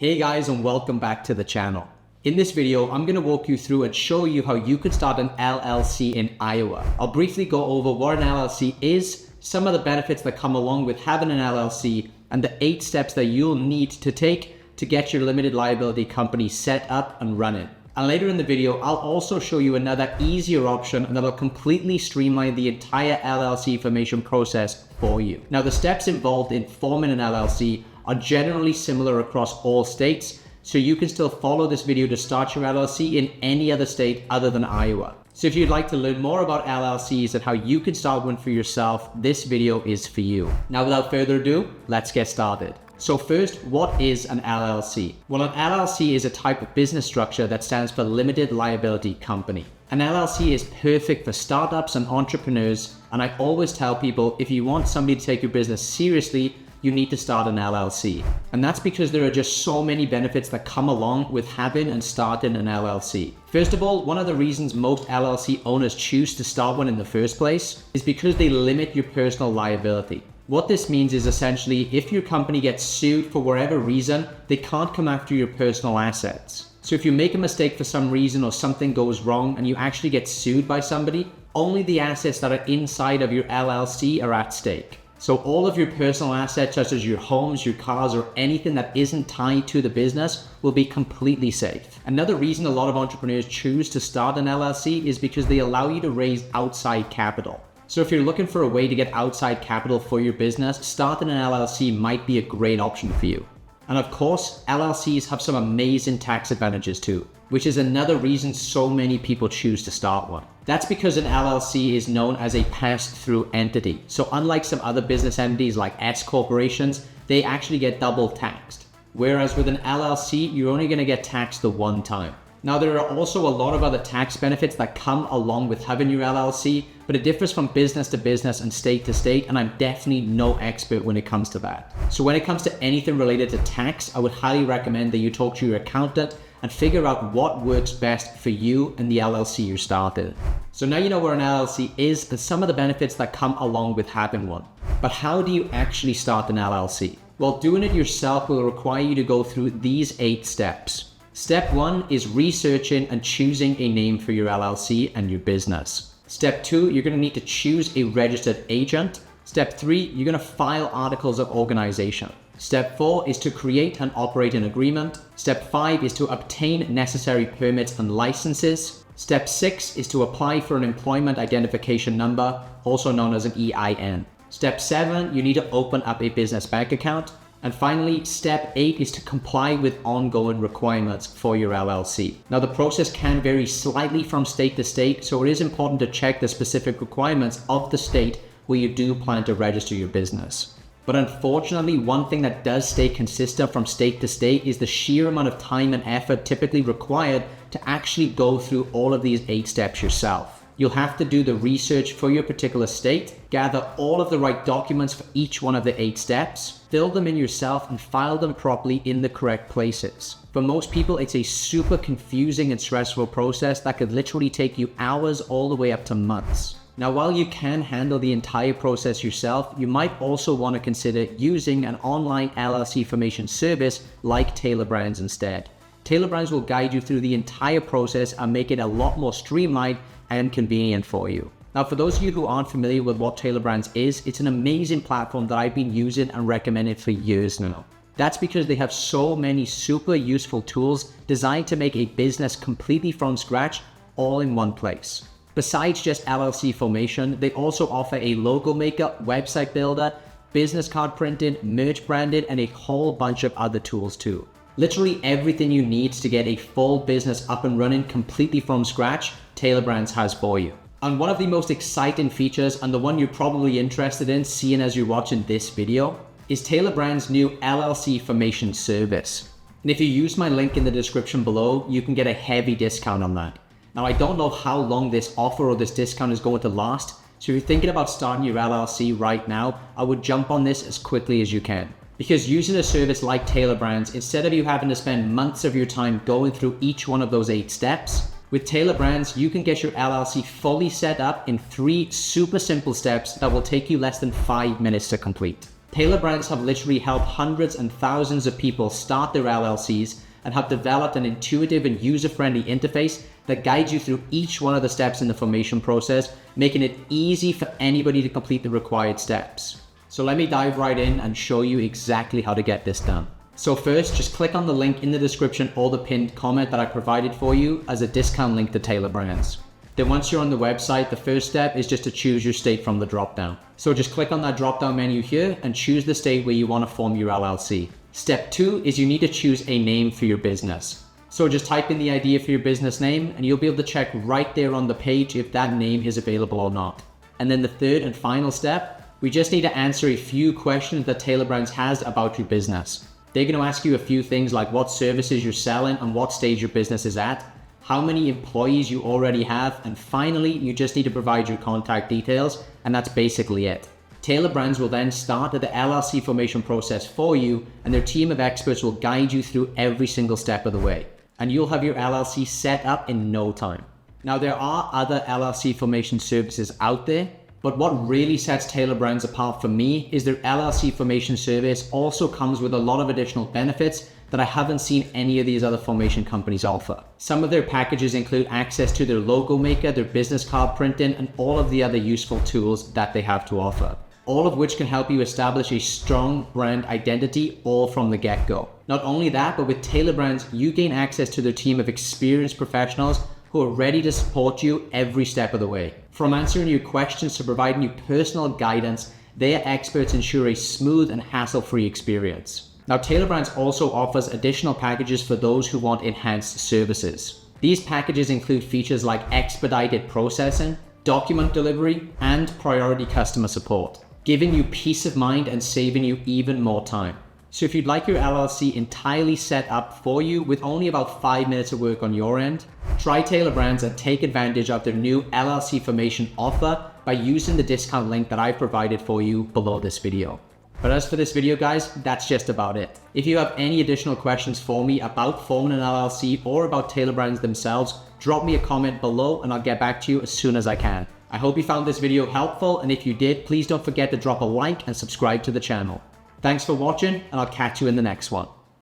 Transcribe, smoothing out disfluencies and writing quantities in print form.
Hey guys, and welcome back to the channel. In this video, I'm going to walk you through and show you how you could start an LLC in Iowa. I'll briefly go over what an LLC is, some of the benefits that come along with having an LLC, and the 8 steps that you'll need to take to get your limited liability company set up and running. And later in the video, I'll also show you another easier option that'll completely streamline the entire LLC formation process for you. Now, the steps involved in forming an LLC are generally similar across all states, so you can still follow this video to start your LLC in any other state other than Iowa. So if you'd like to learn more about LLCs and how you can start one for yourself, this video is for you. Now, without further ado, let's get started. So first, what is an LLC? Well, an LLC is a type of business structure that stands for Limited Liability Company. An LLC is perfect for startups and entrepreneurs, and I always tell people if you want somebody to take your business seriously, you need to start an LLC. And that's because there are just so many benefits that come along with having and starting an LLC. First of all, one of the reasons most LLC owners choose to start one in the first place is because they limit your personal liability. What this means is essentially if your company gets sued for whatever reason, they can't come after your personal assets. So if you make a mistake for some reason or something goes wrong and you actually get sued by somebody, only the assets that are inside of your LLC are at stake. So all of your personal assets, such as your homes, your cars, or anything that isn't tied to the business will be completely safe. Another reason a lot of entrepreneurs choose to start an LLC is because they allow you to raise outside capital. So if you're looking for a way to get outside capital for your business, starting an LLC might be a great option for you. And of course, LLCs have some amazing tax advantages too, which is another reason so many people choose to start one. That's because an LLC is known as a pass-through entity. So unlike some other business entities like S corporations, they actually get double taxed. Whereas with an LLC, you're only going to get taxed the one time. Now, there are also a lot of other tax benefits that come along with having your LLC, but it differs from business to business and state to state, and I'm definitely no expert when it comes to that. So when it comes to anything related to tax, I would highly recommend that you talk to your accountant and figure out what works best for you and the LLC you started. So now you know what an LLC is and some of the benefits that come along with having one. But how do you actually start an LLC? Well, doing it yourself will require you to go through these 8 steps. Step 1 is researching and choosing a name for your LLC and your business. Step 2, you're going to need to choose a registered agent. Step 3, you're going to file articles of organization. Step 4 is to create and operate an agreement. Step 5 is to obtain necessary permits and licenses. Step 6 is to apply for an employment identification number, also known as an EIN. Step 7, you need to open up a business bank account. And finally, step 8 is to comply with ongoing requirements for your LLC. Now, the process can vary slightly from state to state, so it is important to check the specific requirements of the state where you do plan to register your business. But unfortunately, one thing that does stay consistent from state to state is the sheer amount of time and effort typically required to actually go through all of these 8 steps yourself. You'll have to do the research for your particular state, gather all of the right documents for each one of the 8 steps, fill them in yourself, and file them properly in the correct places. For most people, it's a super confusing and stressful process that could literally take you hours all the way up to months. Now, while you can handle the entire process yourself, you might also want to consider using an online LLC formation service like Tailor Brands instead. Tailor Brands will guide you through the entire process and make it a lot more streamlined and convenient for you. Now, for those of you who aren't familiar with what Tailor Brands is, it's an amazing platform that I've been using and recommending for years now. That's because they have so many super useful tools designed to make a business completely from scratch, all in one place. Besides just LLC formation, they also offer a logo maker, website builder, business card printing, merch branding, and a whole bunch of other tools too. Literally everything you need to get a full business up and running completely from scratch, Tailor Brands has for you. And one of the most exciting features, and the one you're probably interested in seeing as you're watching this video, is Tailor Brands' new LLC formation service. And if you use my link in the description below, you can get a heavy discount on that. Now, I don't know how long this offer or this discount is going to last, so if you're thinking about starting your LLC right now, I would jump on this as quickly as you can. Because using a service like Tailor Brands, instead of you having to spend months of your time going through each one of those 8 steps, with Tailor Brands, you can get your LLC fully set up in 3 super simple steps that will take you less than 5 minutes to complete. Tailor Brands have literally helped hundreds and thousands of people start their LLCs and have developed an intuitive and user-friendly interface that guides you through each one of the steps in the formation process, making it easy for anybody to complete the required steps. So let me dive right in and show you exactly how to get this done. So first, just click on the link in the description or the pinned comment that I provided for you as a discount link to Tailor Brands. Then once you're on the website, the first step is just to choose your state from the drop-down. So just click on that drop-down menu here and choose the state where you want to form your LLC. Step 2 is you need to choose a name for your business. So just type in the idea for your business name and you'll be able to check right there on the page if that name is available or not. And then the third and final step, we just need to answer a few questions that Tailor Brands has about your business. They're going to ask you a few things like what services you're selling and what stage your business is at, how many employees you already have, and finally, you just need to provide your contact details, and that's basically it. Tailor Brands will then start the LLC formation process for you, and their team of experts will guide you through every single step of the way, and you'll have your LLC set up in no time. Now, there are other LLC formation services out there, but what really sets Tailor Brands apart for me is their LLC formation service also comes with a lot of additional benefits that I haven't seen any of these other formation companies offer. Some of their packages include access to their logo maker, their business card printing, and all of the other useful tools that they have to offer. All of which can help you establish a strong brand identity all from the get-go. Not only that, but with Tailor Brands, you gain access to their team of experienced professionals who are ready to support you every step of the way. From answering your questions to providing you personal guidance, their experts ensure a smooth and hassle-free experience. Now, Tailor Brands also offers additional packages for those who want enhanced services. These packages include features like expedited processing, document delivery, and priority customer support, giving you peace of mind and saving you even more time. So if you'd like your LLC entirely set up for you with only about 5 minutes of work on your end, try Tailor Brands and take advantage of their new LLC formation offer by using the discount link that I've provided for you below this video. But as for this video, guys, that's just about it. If you have any additional questions for me about forming an LLC or about Tailor Brands themselves, drop me a comment below and I'll get back to you as soon as I can. I hope you found this video helpful, and if you did, please don't forget to drop a like and subscribe to the channel. Thanks for watching, and I'll catch you in the next one.